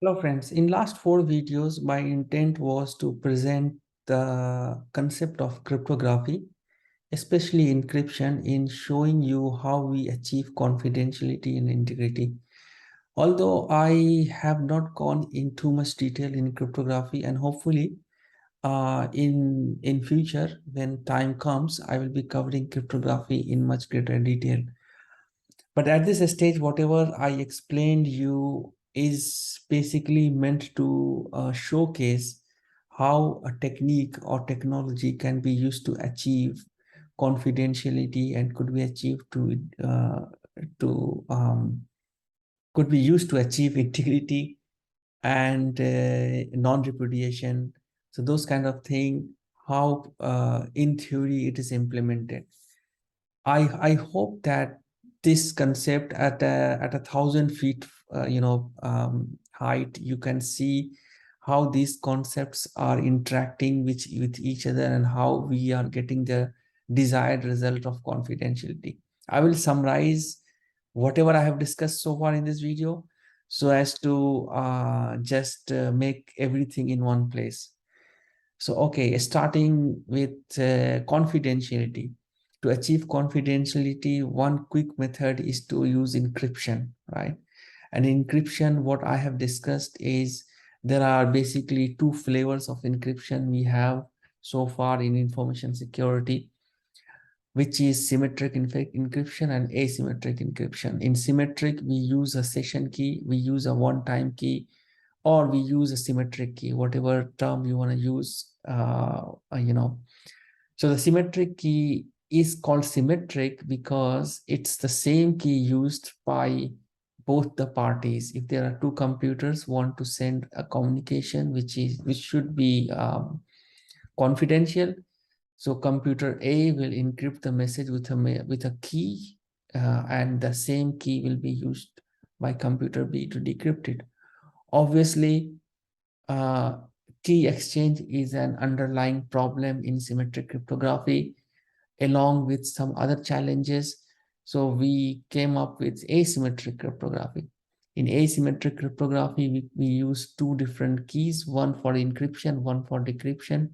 Hello friends, in last 4 videos, my intent was to present the concept of cryptography, especially encryption, in showing you how we achieve confidentiality and integrity. Although I have not gone in too much detail in cryptography, and hopefully in future, when time comes, I will be covering cryptography in much greater detail. But at this stage, whatever I explained you is basically meant to showcase how a technique or technology can be used to achieve confidentiality and could be achieved to could be used to achieve integrity and non-repudiation. So those kind of thing, how in theory it is implemented. I hope that this concept at a 1,000 feet, height, you can see how these concepts are interacting with each other and how we are getting the desired result of confidentiality. I will summarize whatever I have discussed so far in this video so as to just make everything in one place. So, okay, starting with confidentiality. To achieve confidentiality, one quick method is to use encryption, right? And encryption, what I have discussed is there are basically two flavors of encryption we have so far in information security, which is symmetric encryption and asymmetric encryption. In symmetric, we use a session key, we use a one-time key, or we use a symmetric key, whatever term you want to use, So the symmetric key is called symmetric because it's the same key used by both the parties. If there are two computers want to send a communication, which should be confidential, so computer A will encrypt the message with a key, and the same key will be used by computer B to decrypt it. Obviously, key exchange is an underlying problem in symmetric cryptography, along with some other challenges. So we came up with asymmetric cryptography. In asymmetric cryptography, we use two different keys, one for encryption, one for decryption.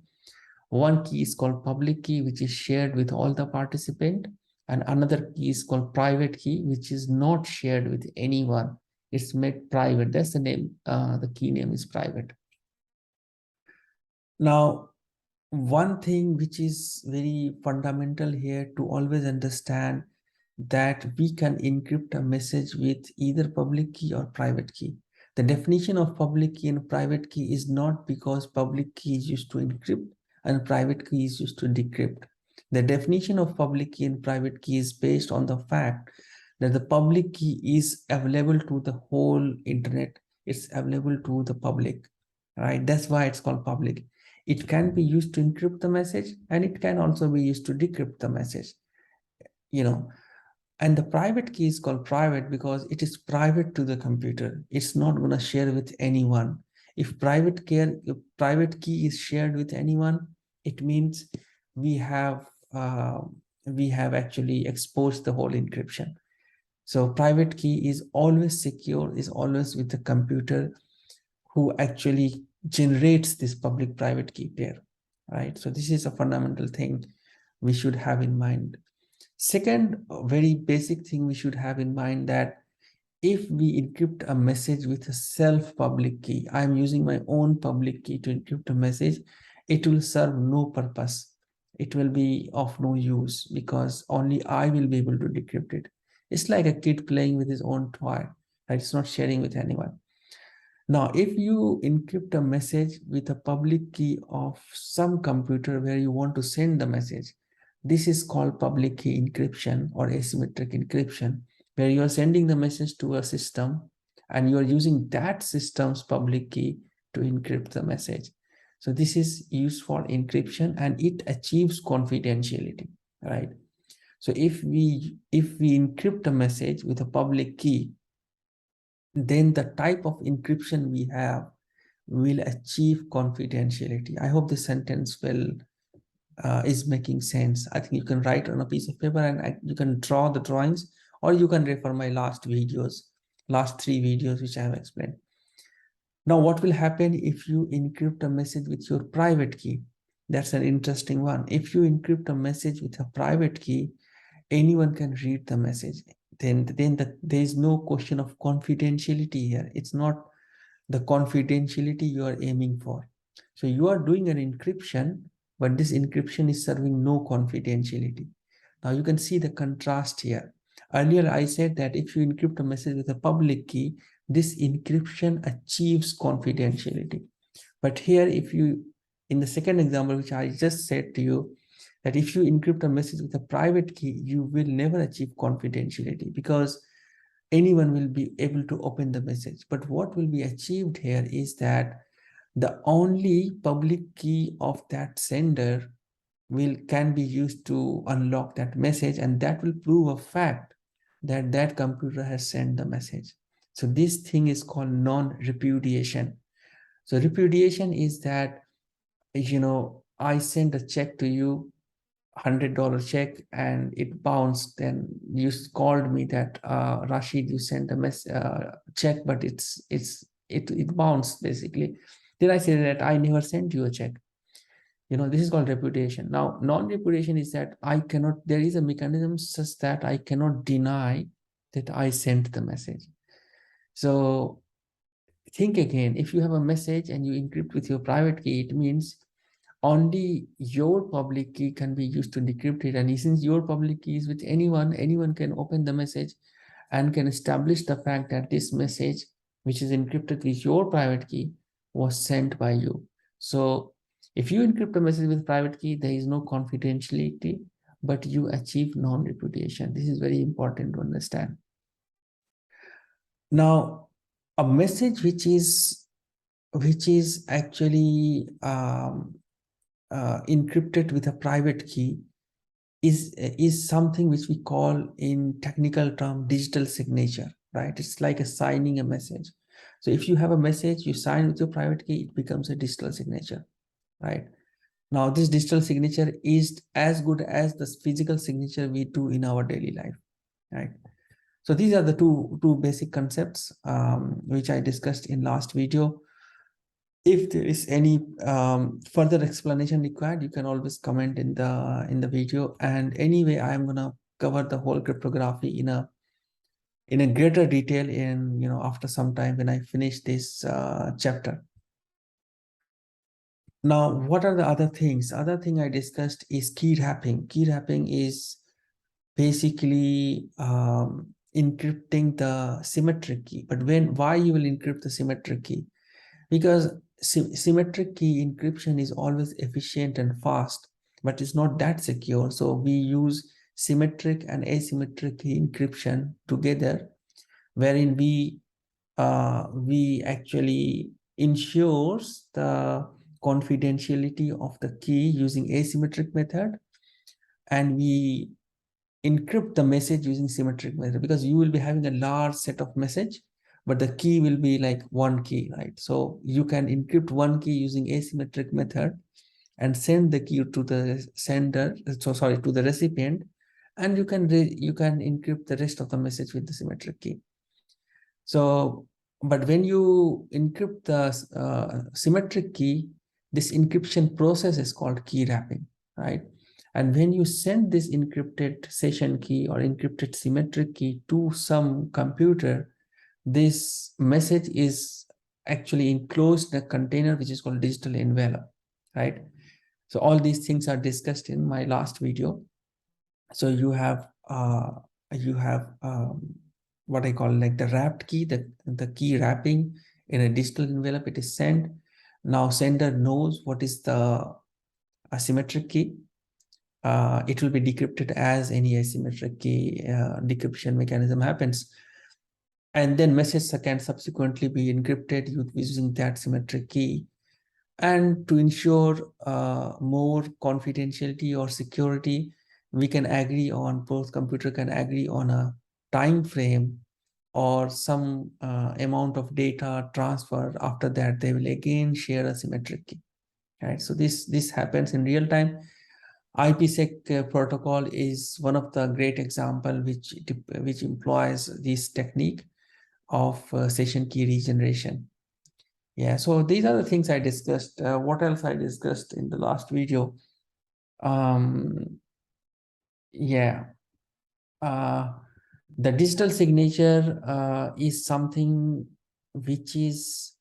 One key is called public key, which is shared with all the participants, and another key is called private key, which is not shared with anyone. It's made private. That's the name. The key name is private. Now, one thing which is very fundamental here to always understand that we can encrypt a message with either public key or private key. The definition of public key and private key is not because public key is used to encrypt and private key is used to decrypt. The definition of public key and private key is based on the fact that the public key is available to the whole internet. It's available to the public, right? That's why it's called public. It can be used to encrypt the message and it can also be used to decrypt the message, and the private key is called private because it is private to the computer. It's not going to share with anyone. If private key is shared with anyone, it means we have uh, actually exposed the whole encryption. So private key is always secure, is always with the computer who actually generates this public private key pair, right? So this is a fundamental thing we should have in mind. Second, very basic thing we should have in mind that if we encrypt a message with a self-public key, I'm using my own public key to encrypt a message, it will serve no purpose. It will be of no use because only I will be able to decrypt it. It's like a kid playing with his own toy, right? It's not sharing with anyone. Now, if you encrypt a message with a public key of some computer where you want to send the message, this is called public key encryption or asymmetric encryption, where you are sending the message to a system and you are using that system's public key to encrypt the message. So this is used for encryption and it achieves confidentiality, right? So if we encrypt a message with a public key, then the type of encryption we have will achieve confidentiality. I hope this sentence is making sense. I think you can write on a piece of paper and you can draw the drawings, or you can refer my last 3 videos which I have explained. Now, what will happen if you encrypt a message with your private key? That's an interesting one. If you encrypt a message with a private key, anyone can read the message. Then there is no question of confidentiality here. It's not the confidentiality you are aiming for. So you are doing an encryption, but this encryption is serving no confidentiality. Now you can see the contrast here. Earlier I said that if you encrypt a message with a public key, this encryption achieves confidentiality. But here, if you, in the second example, which I just said to you, that if you encrypt a message with a private key, you will never achieve confidentiality because anyone will be able to open the message. But what will be achieved here is that the only public key of that sender can be used to unlock that message, and that will prove a fact that that computer has sent the message. So this thing is called non-repudiation. So repudiation is that, I send a check to you, $100 check, and it bounced. Then you called me that, Rashid, you sent a check, but it bounced basically. Then I say that I never sent you a check. This is called repudiation. Now, non-repudiation is that there is a mechanism such that I cannot deny that I sent the message. So think again, if you have a message and you encrypt with your private key, it means only your public key can be used to decrypt it. And since your public key is with anyone can open the message and can establish the fact that this message, which is encrypted with your private key, was sent by you. So if you encrypt a message with private key, there is no confidentiality, but you achieve non-repudiation. This is very important to understand. Now, a message which is actually encrypted with a private key is something which we call in technical term digital signature, right? It's like signing a message. So if you have a message, you sign with your private key, it becomes a digital signature, right? Now, this digital signature is as good as the physical signature we do in our daily life, right? So these are the two basic concepts which I discussed in last video. If there is any further explanation required, you can always comment in the video. And anyway, I am gonna cover the whole cryptography in a greater detail in after some time when I finish this chapter. Now, what are the other things? Other thing I discussed is key wrapping. Key wrapping is basically encrypting the symmetric key. But why you will encrypt the symmetric key? Because symmetric key encryption is always efficient and fast, but it's not that secure. So we use symmetric and asymmetric key encryption together, wherein we actually ensures the confidentiality of the key using asymmetric method, and we encrypt the message using symmetric method, because you will be having a large set of message, but the key will be like one key, right? So you can encrypt one key using asymmetric method and send the key to the sender, to the recipient, and you can encrypt the rest of the message with the symmetric key. So, but when you encrypt the symmetric key, this encryption process is called key wrapping, right? And when you send this encrypted session key or encrypted symmetric key to some computer, this message is actually enclosed in a container which is called digital envelope, right? So all these things are discussed in my last video. So you have what I call like the wrapped key, the key wrapping in a digital envelope. It is sent. Now sender knows what is the asymmetric key. It will be decrypted as any asymmetric key decryption mechanism happens. And then message can subsequently be encrypted using that symmetric key. And to ensure more confidentiality or security, we can agree on, both computer can agree on a time frame or some amount of data transfer. After that, they will again share a symmetric key, right? So this happens in real time. IPsec protocol is one of the great example which employs this technique of session key regeneration. Yeah, so these are the things I discussed. What else I discussed in the last video? Yeah, the digital signature is something which is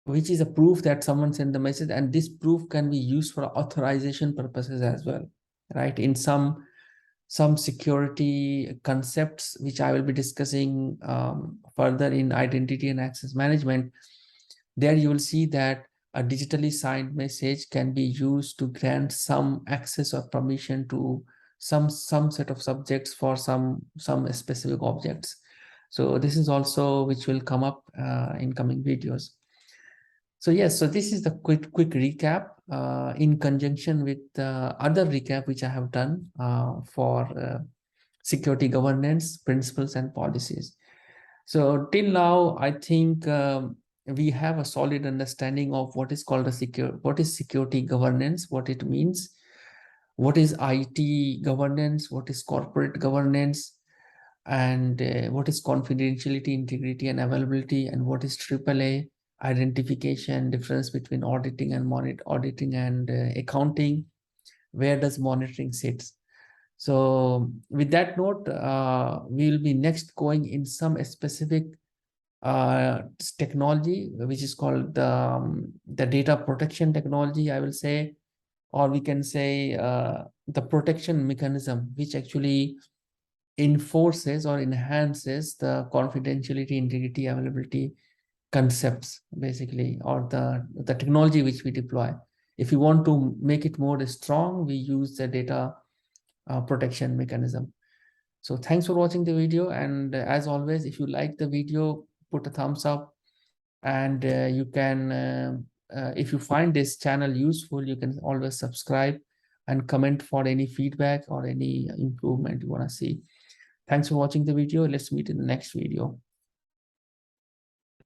a proof that someone sent the message, and this proof can be used for authorization purposes as well, right? In some security concepts, which I will be discussing further in identity and access management, there you will see that a digitally signed message can be used to grant some access or permission to some set of subjects for some specific objects. So this is also which will come up in coming videos. So yes, so this is the quick recap in conjunction with the other recap which I have done for security governance principles and policies. So till now, I think we have a solid understanding of what is called what is security governance, what it means, what is IT governance, what is corporate governance, and what is confidentiality, integrity, and availability, and what is AAA, identification, difference between auditing and accounting, where does monitoring sit. So with that note, we will be next going in some specific technology, which is called the data protection technology, I will say, or we can say the protection mechanism, which actually enforces or enhances the confidentiality, integrity, availability concepts, basically, or the technology which we deploy. If you want to make it more strong, we use the data protection mechanism. So thanks for watching the video, and as always, if you like the video, put a thumbs up, and you can if you find this channel useful, you can always subscribe and comment for any feedback or any improvement you want to see. Thanks for watching the video. Let's meet in the next video.